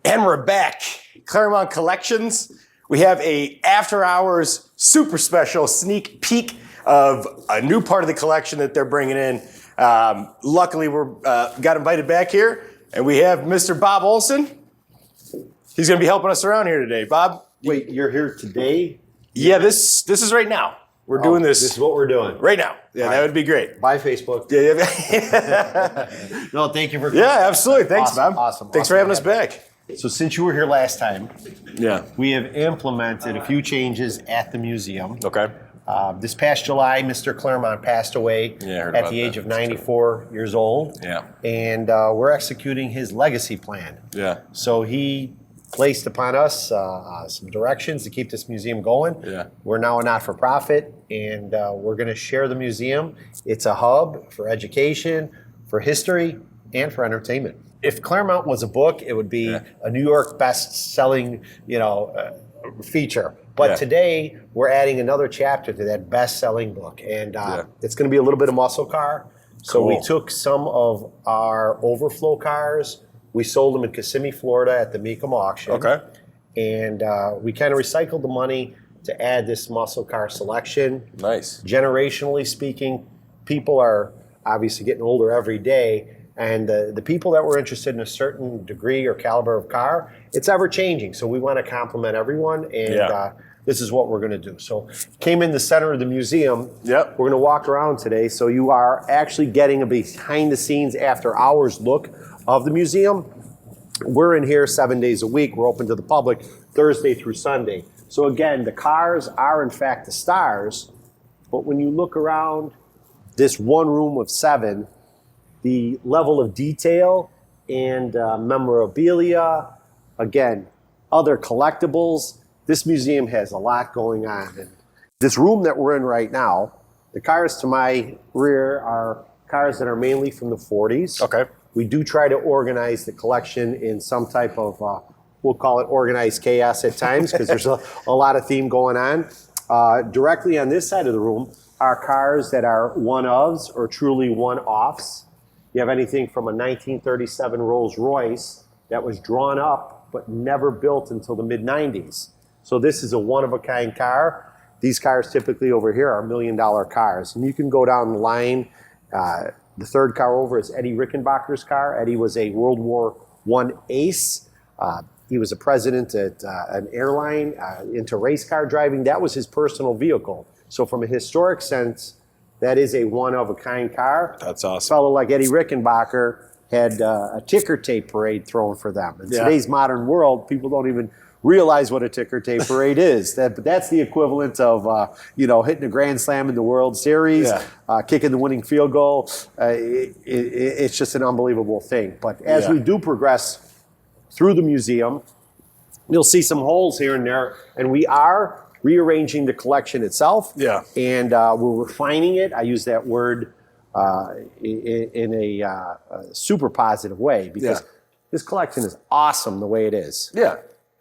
And we're back. Klairmont Kollections. We have a after hours super special sneak peek of a new part of the collection that they're bringing in. Luckily, we got invited back here, and we have Mr. Bob Olson. He's going to be helping us around here today. Bob? Wait, you're here today? Yeah, this is right now. We're doing this. This is what we're doing. Right now. Yeah, that would be great. Bye, Facebook. Yeah. No, thank you for coming. Yeah, absolutely. Thanks, Awesome, Bob. awesome. Thanks for having us back. So since you were here last time, Yeah. we have implemented a few changes at the museum. Okay. This past July, Mr. Klairmont passed away Yeah, I heard at about the age that. of 94 years old. Yeah. And we're executing his legacy plan. Yeah. So he placed upon us some directions to keep this museum going. Yeah. We're now a not-for-profit, and we're going to share the museum. It's a hub for education, for history, and for entertainment. If Klairmont was a book, it would be a New York best-selling, feature. But today, we're adding another chapter to that best-selling book, and it's going to be a little bit of muscle car. So we took some of our overflow cars. We sold them in Kissimmee, Florida at the Mecum auction. Okay. And we kind of recycled the money to add this muscle car selection. Nice. Generationally speaking, people are obviously getting older every day. And the people that were interested in a certain degree or caliber of car, it's ever changing. So we want to compliment everyone. And this is what we're going to do. So came in the center of the museum. Yep. We're going to walk around today. So you are actually getting a behind the scenes after hours look of the museum. We're in here 7 days a week. We're open to the public Thursday through Sunday. So again, the cars are in fact the stars, but when you look around this one room of 7, the level of detail and memorabilia, again, other collectibles, this museum has a lot going on. And this room that we're in right now, the cars to my rear are cars that are mainly from the 40s. Okay. We do try to organize the collection in some type of, we'll call it organized chaos at times, because there's a lot of theme going on. Directly on this side of the room are cars that are one-ofs or truly one-offs. You have anything from a 1937 Rolls Royce that was drawn up but never built until the mid-90s. So this is a one-of-a-kind car. These cars typically over here are $1 million cars. And you can go down the line. The third car over is Eddie Rickenbacker's car. Eddie was a World War I ace. He was a president at an airline into race car driving. That was his personal vehicle. So from a historic sense, that is a one-of-a-kind car. That's awesome. A fellow like Eddie Rickenbacker had a ticker tape parade thrown for them. In today's modern world, people don't even realize what a ticker tape parade is. But that's the equivalent of hitting a grand slam in the World Series, kicking the winning field goal. It's just an unbelievable thing. But as we do progress through the museum, you'll see some holes here and there, and we are rearranging the collection itself. Yeah. And we're refining it. I use that word in a super positive way, because this collection is awesome the way it is. Yeah.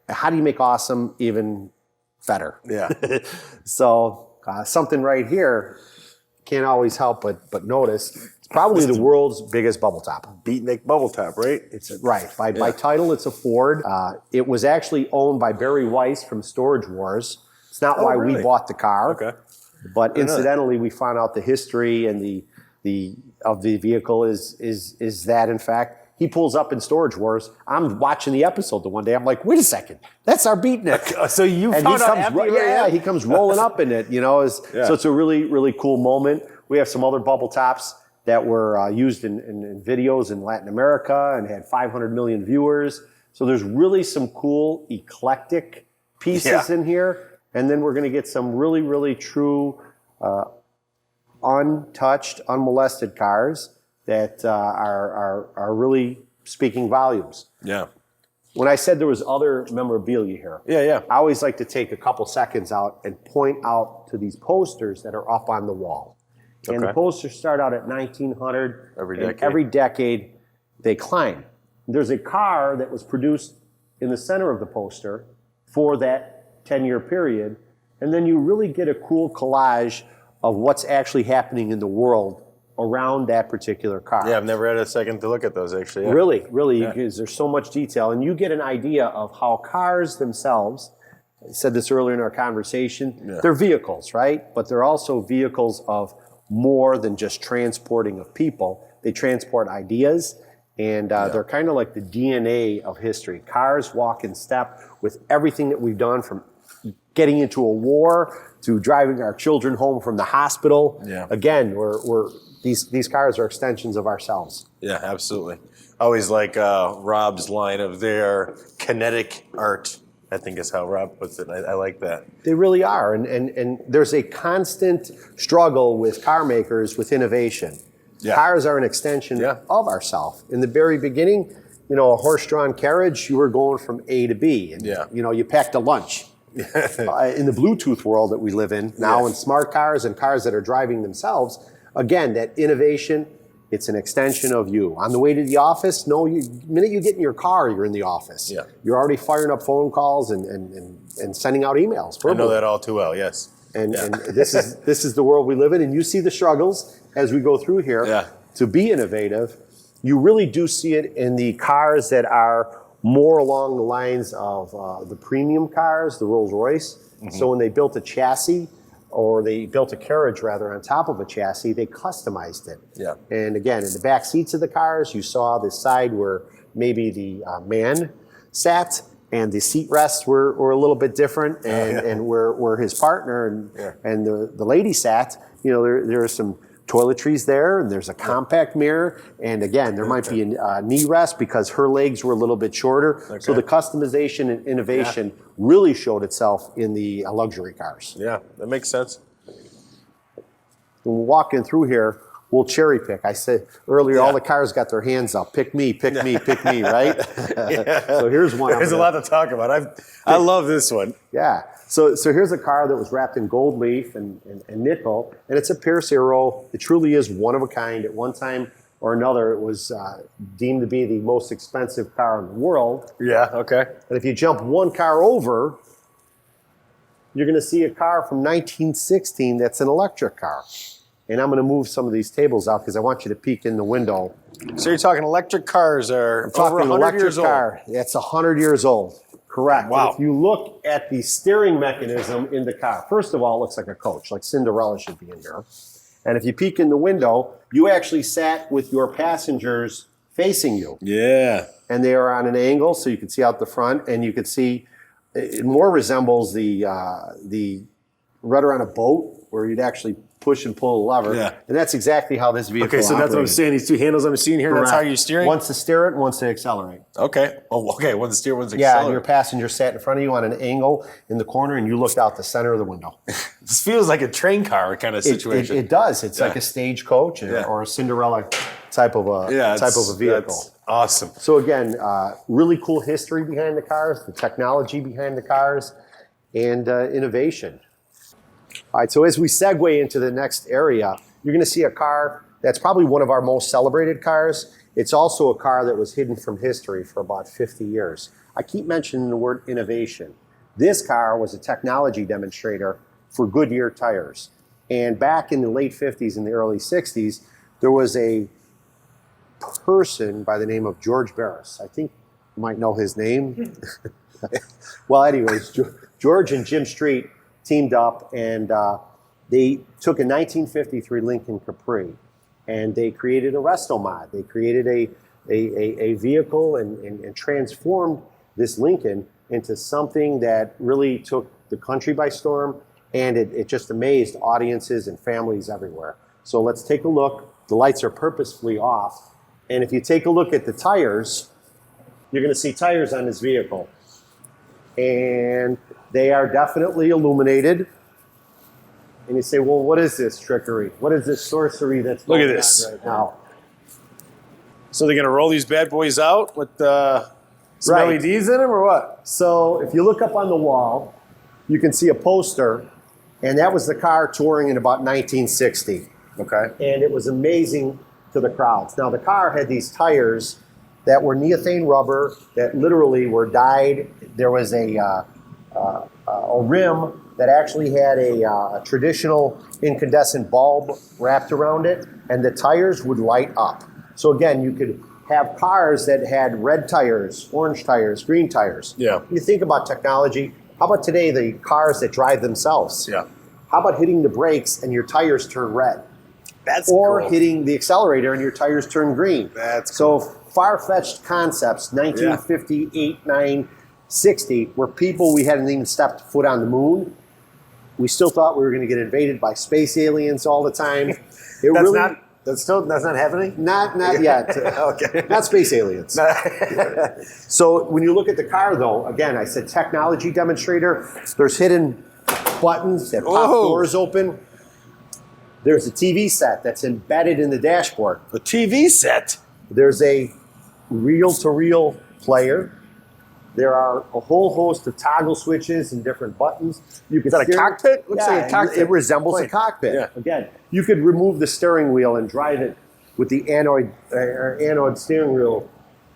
How do you make awesome even better? Yeah. So something right here, can't always help but notice. It's probably the world's biggest bubble top. Beatnik bubble top, right? It's right. By title, it's a Ford. It was actually owned by Barry Weiss from Storage Wars. It's not why we bought the car. Okay. But incidentally, we found out the history and the vehicle is that in fact. He pulls up in Storage Wars. I'm watching the episode the one day. I'm like, wait a second, that's our beatnik. So you and found out he comes rolling up in it. So it's a really, really cool moment. We have some other bubble tops that were used in videos in Latin America and had 500 million viewers. So there's really some cool eclectic pieces in here. And then we're going to get some really, really true, untouched, unmolested cars that are really speaking volumes. Yeah. When I said there was other memorabilia here, I always like to take a couple seconds out and point out to these posters that are up on the wall. And the posters start out at 1900. Every decade they climb. There's a car that was produced in the center of the poster for that 10-year period, and then you really get a cool collage of what's actually happening in the world around that particular car. Yeah, I've never had a second to look at those actually. Yeah. Really, because there's so much detail, and you get an idea of how cars themselves, I said this earlier in our conversation, they're vehicles, right? But they're also vehicles of more than just transporting of people. They transport ideas, and they're kind of like the DNA of history. Cars walk in step with everything that we've done, from getting into a war to driving our children home from the hospital. Yeah. Again, these cars are extensions of ourselves. Yeah, absolutely. I always like Rob's line of their kinetic art, I think is how Rob puts it. I like that. They really are. And there's a constant struggle with car makers with innovation. Yeah. Cars are an extension of ourselves. In the very beginning, you know, a horse-drawn carriage, you were going from A to B. And, you know, you packed a lunch. In the Bluetooth world that we live in now, in smart cars and cars that are driving themselves, again, that innovation, it's an extension of you. On the way to the office, the minute you get in your car, you're in the office. Yeah. You're already firing up phone calls and sending out emails. I know that all too well, yes. And this is the world we live in, and you see the struggles as we go through here to be innovative. You really do see it in the cars that are more along the lines of the premium cars, the Rolls Royce. So when they built a chassis, or they built a carriage rather on top of a chassis, they customized it. Yeah. And again, in the back seats of the cars, you saw the side where maybe the man sat, and the seat rests were a little bit different, and where his partner and the lady sat, you know, there are some toiletries there, and there's a compact mirror, and again, there might be a knee rest because her legs were a little bit shorter. So the customization and innovation really showed itself in the luxury cars. Yeah, that makes sense. When we're walking through here, we'll cherry pick. I said earlier, all the cars got their hands up. Pick me, pick me, pick me, right? So here's one. There's a lot to talk about. I love this one. Yeah. So here's a car that was wrapped in gold leaf and nickel, and it's a Pierce Arrow. It truly is one of a kind. At one time or another, it was deemed to be the most expensive car in the world. Yeah, okay. And if you jump one car over, you're going to see a car from 1916 that's an electric car. And I'm going to move some of these tables out because I want you to peek in the window. So you're talking electric cars are over 100 years old? That's 100 years old. Correct. Wow. And if you look at the steering mechanism in the car, first of all, it looks like a coach, like Cinderella should be in here. And if you peek in the window, you actually sat with your passengers facing you. Yeah. And they are on an angle, so you can see out the front, and you can see it more resembles the rudder on a boat, where you'd actually push and pull a lever. Yeah. And that's exactly how this vehicle so that's what I'm saying. These two handles I'm seeing here, Correct. That's how you're steering? One's to steer it and one's to accelerate. Okay. Oh, okay. One's to steer, one's to Yeah, accelerate. and your passenger sat in front of you on an angle in the corner, and you looked out the center of the window. This feels like a train car kind of situation. It does. It's like a stagecoach or a Cinderella type of a vehicle. That's awesome. So again, really cool history behind the cars, the technology behind the cars, and innovation. All right, so as we segue into the next area, you're going to see a car that's probably one of our most celebrated cars. It's also a car that was hidden from history for about 50 years. I keep mentioning the word innovation. This car was a technology demonstrator for Goodyear tires. And back in the late 50s and the early 60s, there was a person by the name of George Barris. I think you might know his name. Well, anyways, George and Jim Street teamed up, and they took a 1953 Lincoln Capri, and they created a resto mod. They created a vehicle and transformed this Lincoln into something that really took the country by storm, and it just amazed audiences and families everywhere. So let's take a look. The lights are purposefully off, and if you take a look at the tires, you're going to see tires on this vehicle. And they are definitely illuminated. And you say, well, what is this trickery? What is this sorcery that's going on right now? So they're going to roll these bad boys out with some LEDs in them or what? So if you look up on the wall, you can see a poster, and that was the car touring in about 1960. Okay. And it was amazing to the crowds. Now, the car had these tires that were neothane rubber that literally were dyed. There was a rim that actually had a traditional incandescent bulb wrapped around it. and the tires would light up. So again, you could have cars that had red tires, orange tires, green tires. Yeah. You think about technology. How about today, the cars that drive themselves? Yeah. How about hitting the brakes and your tires turn red? That's Or cool. hitting the accelerator and your tires turn green. That's so far-fetched concepts, 1958, 9, 60, where we hadn't even stepped foot on the moon. We still thought we were going to get invaded by space aliens all the time. That's not happening? Not yet. Okay. Not space aliens. So when you look at the car, though, again, I said technology demonstrator. There's hidden buttons that pop doors open. There's a TV set that's embedded in the dashboard. A TV set? There's a reel-to-reel player. There are a whole host of toggle switches and different buttons. Is that a cockpit? Looks like a cockpit. It resembles a cockpit. Yeah. Again, you could remove the steering wheel and drive it with the anode steering wheel.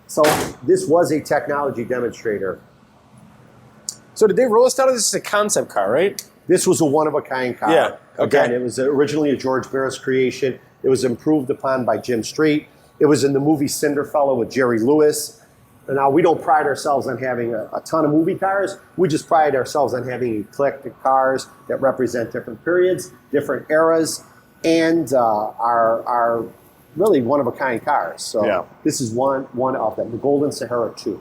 So this was a technology demonstrator. So did they roll us out of this as a concept car, right? This was a one-of-a-kind car. Yeah. Okay. Again, it was originally a George Barris creation. It was improved upon by Jim Street. It was in the movie Cinderfella with Jerry Lewis. And now, we don't pride ourselves on having a ton of movie cars. We just pride ourselves on having eclectic cars that represent different periods, different eras, and are really one-of-a-kind cars. So This is one of them, the Golden Sahara II.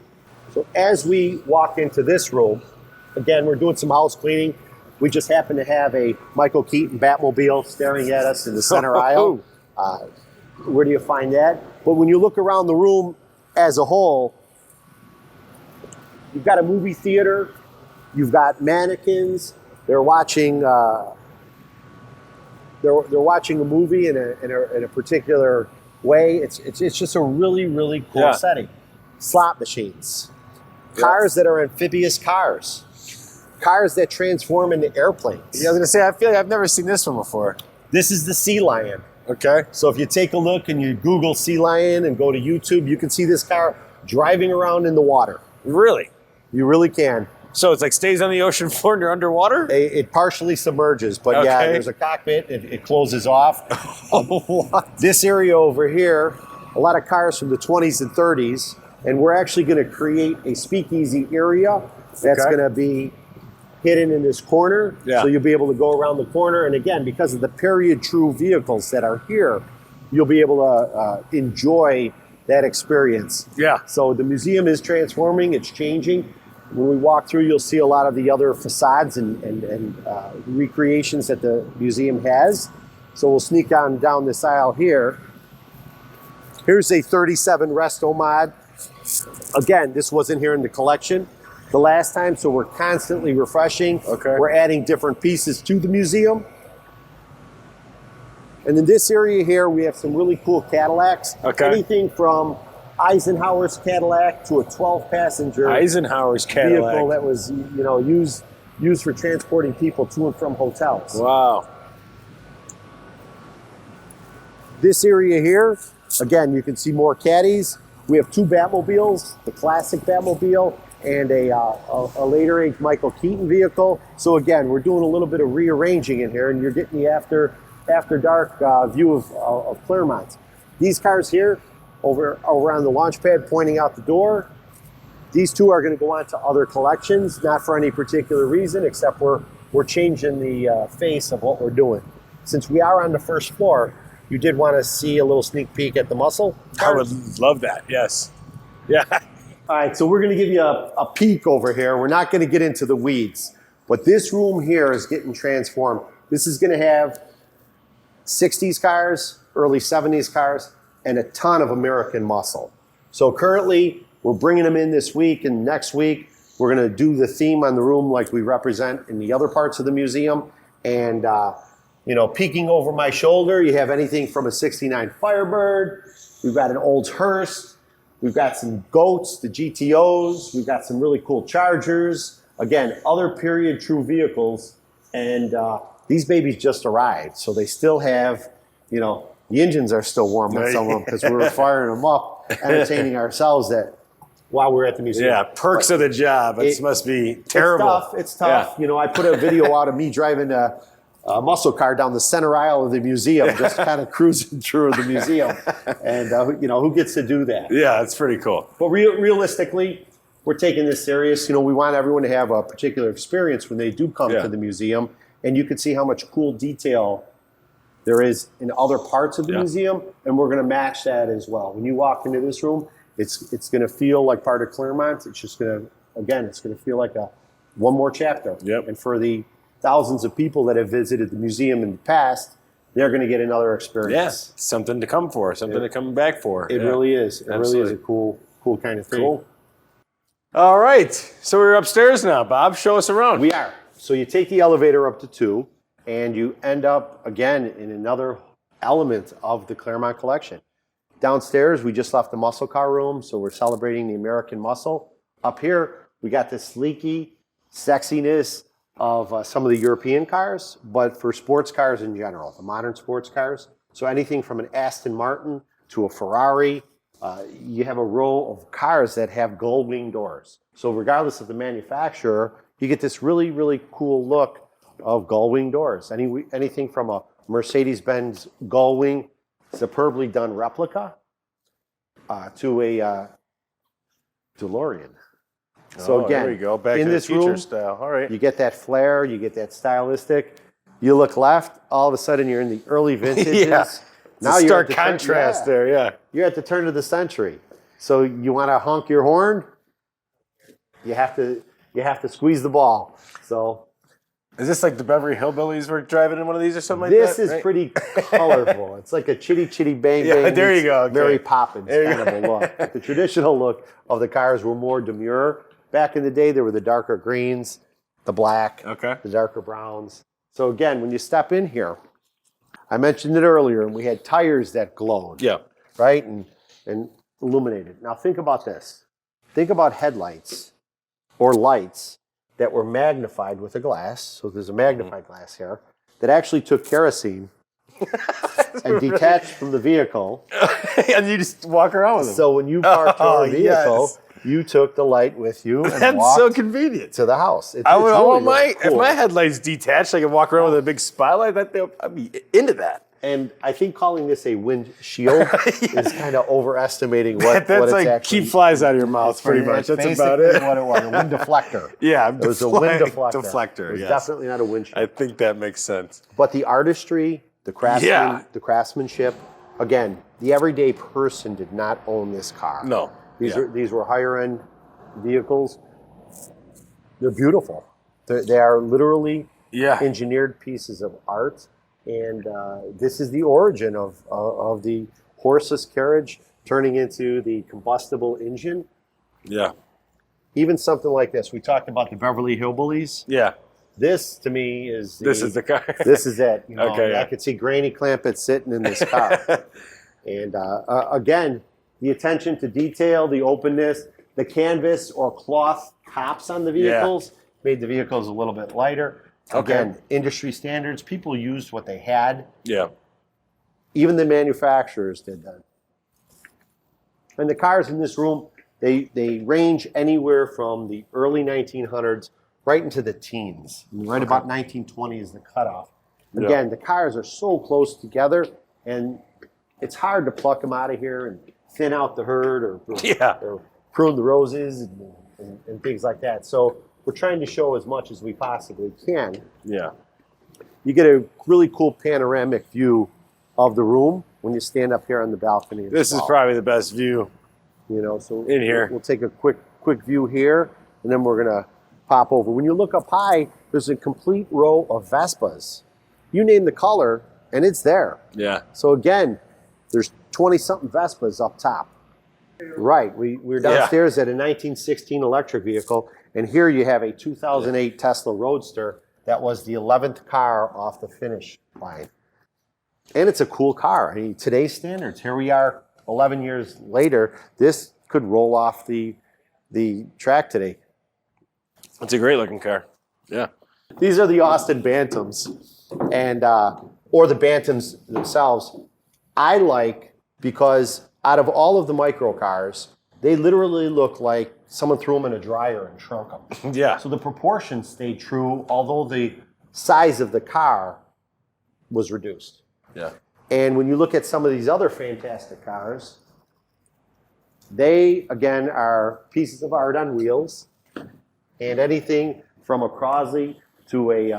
So as we walk into this room, again, we're doing some house cleaning. We just happen to have a Michael Keaton Batmobile staring at us in the center aisle. Where do you find that? But when you look around the room as a whole, you've got a movie theater, you've got mannequins. They're watching. They're watching a movie in a particular way. It's just a really, really cool setting. Slot machines, cars that are amphibious cars. Cars that transform into airplanes. Yeah, I was going to say, I feel like I've never seen this one before. This is the Sea Lion. Okay. So if you take a look and you Google Sea Lion and go to YouTube, you can see this car driving around in the water. Really? You really can. So it's like stays on the ocean floor and you're underwater? It partially submerges, but yeah, there's a cockpit. It closes off. This area over here, a lot of cars from the 20s and 30s, and we're actually going to create a speakeasy area that's going to be hidden in this corner. So you'll be able to go around the corner. And again, because of the period true vehicles that are here, you'll be able to enjoy that experience. Yeah. So the museum is transforming, it's changing. When we walk through, you'll see a lot of the other facades and recreations that the museum has. So we'll sneak on down this aisle here. Here's a 37 Resto mod. Again, this wasn't here in the collection the last time, so we're constantly refreshing. Okay. We're adding different pieces to the museum. And in this area here, we have some really cool Cadillacs. Okay. Anything from Eisenhower's Cadillac to a 12-passenger Eisenhower's Cadillac vehicle that was, used for transporting people to and from hotels. Wow. This area here, again, you can see more caddies. We have two Batmobiles, the classic Batmobile and a later age Michael Keaton vehicle. So again, we're doing a little bit of rearranging in here, and you're getting the after dark view of Klairmont. These cars here, over on the launch pad pointing out the door, these two are going to go on to other collections, not for any particular reason, except we're changing the face of what we're doing. Since we are on the first floor, you did want to see a little sneak peek at the muscle cars. I would love that, yes. Yeah. All right, so we're going to give you a peek over here. We're not going to get into the weeds, but this room here is getting transformed. This is going to have 60s cars, early 70s cars, and a ton of American muscle. So currently, we're bringing them in this week, and next week, we're going to do the theme on the room like we represent in the other parts of the museum. And, peeking over my shoulder, you have anything from a 69 Firebird. We've got an old hearse. We've got some goats, the GTOs. We've got some really cool Chargers. Again, other period true vehicles. And these babies just arrived. So they still have, the engines are still warm on some of them because we were firing them up, entertaining ourselves while we're at the museum. Yeah, perks of the job. It must be terrible. It's tough. I put a video out of me driving muscle car down the center aisle of the museum, just kind of cruising through the museum. And, who gets to do that? Yeah, it's pretty cool. But realistically, we're taking this serious. We want everyone to have a particular experience when they do come to the museum. And you can see how much cool detail there is in other parts of the museum. And we're going to match that as well. When you walk into this room, it's going to feel like part of Klairmont. It's just going to, again, it's going to feel like one more chapter. Yep. And for the thousands of people that have visited the museum in the past, they're going to get another experience. Yes, something to come for, something to come back for. It really is. It really is a cool kind of thing. Cool. All right, so we're upstairs now, Bob. Show us around. We are. So you take the elevator up to 2, and you end up, again, in another element of the Klairmont collection. Downstairs, we just left the muscle car room, so we're celebrating the American muscle. Up here, we got the sleeky sexiness of some of the European cars, but for sports cars in general, the modern sports cars. So anything from an Aston Martin to a Ferrari, you have a row of cars that have gull wing doors. So regardless of the manufacturer, you get this really, really cool look of gull wing doors. Anything from a Mercedes-Benz gull wing, superbly done replica, to a DeLorean. So again, there we go. Back in to this the future room, style. All right. you get that flair, you get that stylistic. You look left, all of a sudden you're in the early vintages. Yeah. Now It's a you're stark at the contrast there, yeah. You're at the turn of the century. So you want to honk your horn, you have to squeeze the ball. So Is this like the Beverly Hillbillies were driving in one of these or something like that? this is pretty colorful. It's like a chitty chitty bang bang. Yeah, there you go. Okay. Mary Poppins kind of a look. But the traditional look of the cars were more demure. Back in the day, there were the darker greens, the black, the darker browns. So again, when you step in here, I mentioned it earlier, and we had tires that glowed. Yeah. Right? And illuminated. Now think about this. Think about headlights or lights that were magnified with a glass. So there's a magnified glass here that actually took kerosene and detached from the vehicle. And you just walk around with them. So when you parked your vehicle, you took the light with you and That's walked so convenient. to the house. I want if my headlights detached, I could walk around with a big spotlight. I'd be into that. And I think calling this a windshield is kind of overestimating what That's it's like actually. keep flies out of your mouth, pretty much. That's about it. What it was, a wind deflector. Yeah, it was a wind deflector. Deflector, It was yes. definitely not a windshield. I think that makes sense. But the artistry, the craftsmanship, again, the everyday person did not own this car. No. These were higher end vehicles. They're beautiful. They are literally engineered pieces of art. And this is the origin of the horseless carriage turning into the combustible engine. Yeah. Even something like this. We talked about the Beverly Hillbillies. Yeah. This, to me, is This is the car. This is it. Okay, I could see Granny Clampett sitting in this car. And again, the attention to detail, the openness, the canvas or cloth tops on the vehicles made the vehicles a little bit lighter. Again, industry standards, people used what they had. Yeah. Even the manufacturers did that. And the cars in this room, they range anywhere from the early 1900s right into the teens. Right about 1920 is the cutoff. Again, the cars are so close together, and it's hard to pluck them out of here and thin out the herd or prune the roses and things like that. So we're trying to show as much as we possibly can. Yeah. You get a really cool panoramic view of the room when you stand up here on the balcony. This is probably the best view. So in here. We'll take a quick view here, and then we're gonna pop over. When you look up high, there's a complete row of Vespas. You name the color, and it's there. Yeah. So again, there's 20-something Vespas up top. Right, we're downstairs at a 1916 electric vehicle, and here you have a 2008 Tesla Roadster that was the 11th car off the finish line. And it's a cool car. I mean, today's standards, here we are 11 years later, this could roll off the track today. It's a great looking car. Yeah. These are the Austin Bantams, and or the Bantams themselves. I like because out of all of the micro cars, they literally look like someone threw them in a dryer and shrunk them. Yeah. So the proportions stayed true, although the size of the car was reduced. Yeah. And when you look at some of these other fantastic cars, they, again, are pieces of art on wheels. And anything from a Crosley to a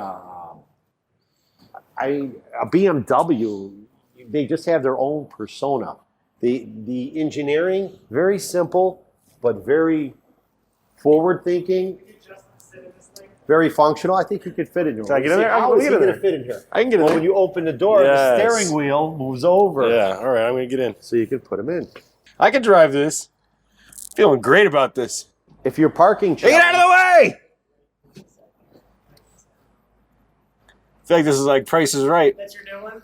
BMW, they just have their own persona. The engineering, very simple, but very forward-thinking, very functional. I think you could fit in here. Can I get in there? How is he going to fit in here? I can get in Well, there. when you open the door, the Yes. steering wheel moves over. Yeah, all right, I'm going to get in. So you can put him in. I can drive this. Feeling great about this. If you're parking... Hey, get out of the way! I feel like this is like Price is Right. That's your new one?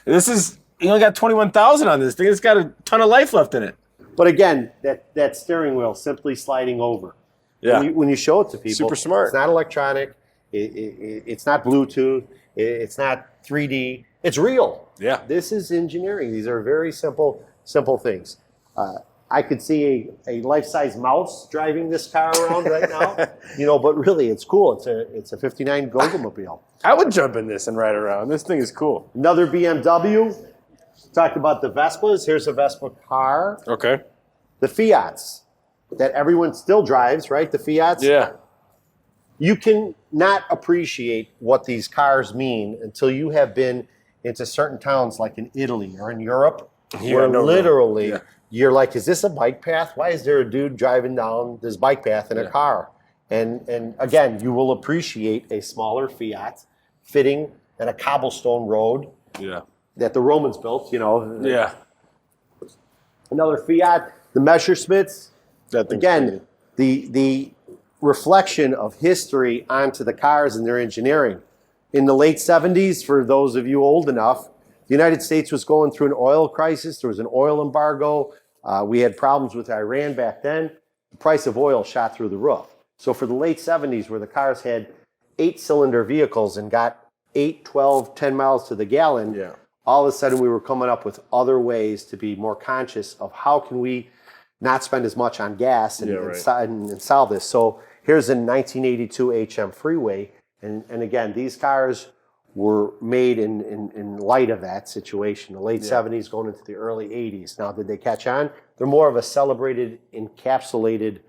This is, you only got 21,000 on this thing. It's got a ton of life left in it. But again, that steering wheel simply sliding over. Yeah. When you show it to people, Super smart. It's not electronic. It's not Bluetooth. It's not 3D. It's real. Yeah. This is engineering. These are very simple things. I could see a life-size mouse driving this car around right now. But really, it's cool. It's a '59 Golden-mobile. I would jump in this and ride around. This thing is cool. Another BMW. Talked about the Vespas. Here's a Vespa car. Okay. The Fiats that everyone still drives, right? The Fiats. Yeah. You can not appreciate what these cars mean until you have been into certain towns like in Italy or in Europe, where literally you're like, is this a bike path? Why is there a dude driving down this bike path in a car? And again, you will appreciate a smaller Fiat fitting in a cobblestone road that the Romans built, Yeah. Another Fiat, the Messerschmitts. That thing's Again, the reflection of history onto the cars and their engineering. In the late 70s, for those of you old enough, the United States was going through an oil crisis. There was an oil embargo. We had problems with Iran back then. The price of oil shot through the roof. So for the late 70s, where the cars had 8-cylinder vehicles and got 8, 12, 10 miles to the gallon, all of a sudden we were coming up with other ways to be more conscious of how can we not spend as much on gas and solve this. So here's a 1982 HM Freeway. And again, these cars were made in light of that situation, the late 70s going into the early 80s. Now, did they catch on? They're more of a celebrated, encapsulated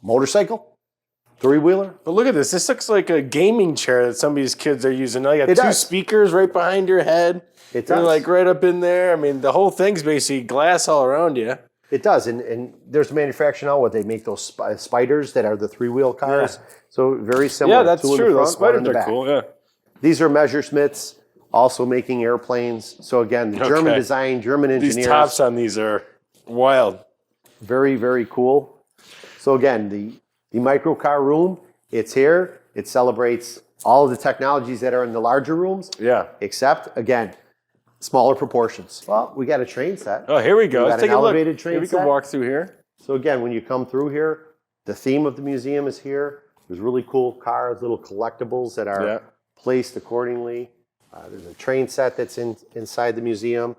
motorcycle, three-wheeler. But look at this. This looks like a gaming chair that some of these kids are using. Now you got two speakers right behind your head. It does. They're like right up in there. I mean, the whole thing's basically glass all around you. It does. And there's a manufacturer now where they make those spiders that are the three-wheel cars. Yeah. So very similar. Yeah, that's two in true. the front, Those spiders one in the are back. cool, yeah. These are Messerschmitts, also making airplanes. So again, the German design, German engineers. These tops on these are wild. Very, very cool. So again, the microcar room, it's here. It celebrates all of the technologies that are in the larger rooms. Yeah. Except, again, smaller proportions. Well, we got a train set. Oh, here we go. We Let's got take an a look. elevated train Here we set. can walk through here. So again, when you come through here, the theme of the museum is here. There's really cool cars, little collectibles that are placed accordingly. There's a train set that's inside the museum.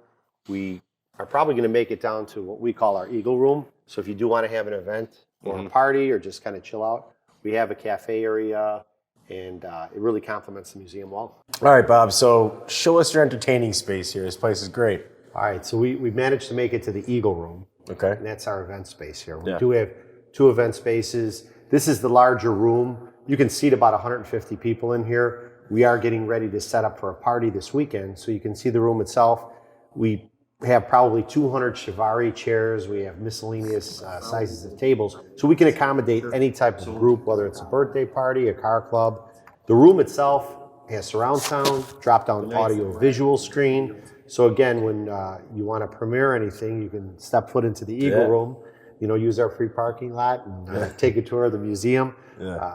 We are probably going to make it down to what we call our Eagle Room. So if you do want to have an event or a party or just kind of chill out, we have a cafe area, and it really complements the museum wall. All right, Bob. So show us your entertaining space here. This place is great. All right, so we've managed to make it to the Eagle Room. Okay. And that's our event space here. We do have 2 event spaces. This is the larger room. You can seat about 150 people in here. We are getting ready to set up for a party this weekend, so you can see the room itself. We have probably 200 Chiavari chairs. We have miscellaneous sizes of tables, so we can accommodate any type of group, whether it's a birthday party, a car club. The room itself has surround sound, drop-down audio-visual screen. So again, when you want to premiere anything, you can step foot into the Eagle Room, use our free parking lot and take a tour of the museum.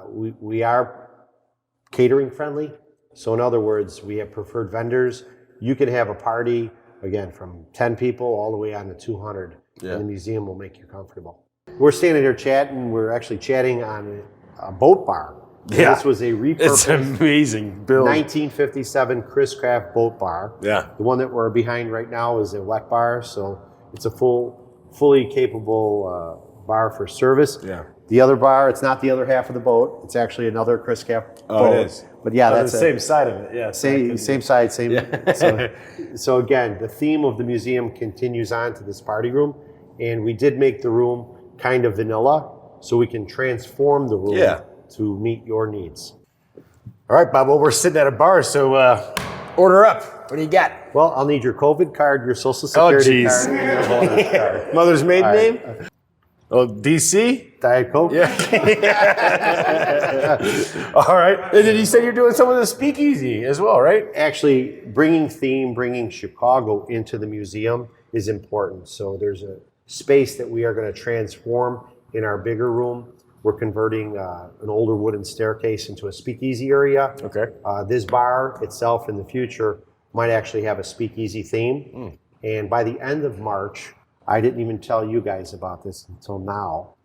We are catering friendly. So in other words, we have preferred vendors. You can have a party, again, from 10 people all the way on to 200. And the museum will make you comfortable. We're standing here chatting. We're actually chatting on a boat bar. Yeah. This was a repurposed It's amazing build. 1957 Chris Craft boat bar. Yeah. The one that we're behind right now is a wet bar, so it's a fully capable bar for service. Yeah. The other bar, it's not the other half of the boat. It's actually another Chris Cap boat. Oh, it is. But yeah, that's the same side of it. Yeah. same side, same. Yeah. So again, the theme of the museum continues on to this party room, and we did make the room kind of vanilla, so we can transform the room to meet your needs. All right, Bob. Well, we're sitting at a bar, so order up. What do you got? Well, I'll need your COVID card, your Social Security card, and your voter's card. Mother's maiden All right. name? Oh, DC? Diet Coke? Yeah. All right. And then you said you're doing some of the speakeasy as well, right? Actually, bringing Chicago into the museum is important. So there's a space that we are going to transform in our bigger room. We're converting an older wooden staircase into a speakeasy area. Okay. This bar itself in the future might actually have a speakeasy theme. And by the end of March, I didn't even tell you guys about this until now,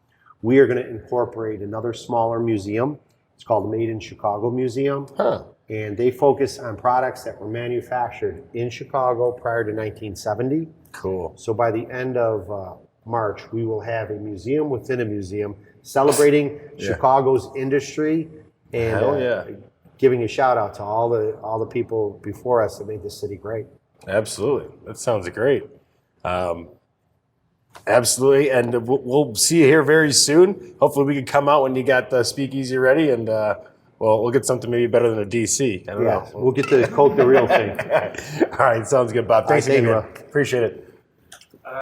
we are going to incorporate another smaller museum. It's called the Made in Chicago Museum. Huh. And they focus on products that were manufactured in Chicago prior to 1970. Cool. So by the end of March, we will have a museum within a museum celebrating Chicago's industry and giving a shout out to all the people before us that made this city great. Absolutely. That sounds great. Absolutely. And we'll see you here very soon. Hopefully we can come out when you got the speakeasy ready, and we'll get something maybe better than a DC. I don't know. We'll get the Coke, the real thing. All right. Sounds good, Bob. Thanks All right, again, thank you. man. Appreciate it.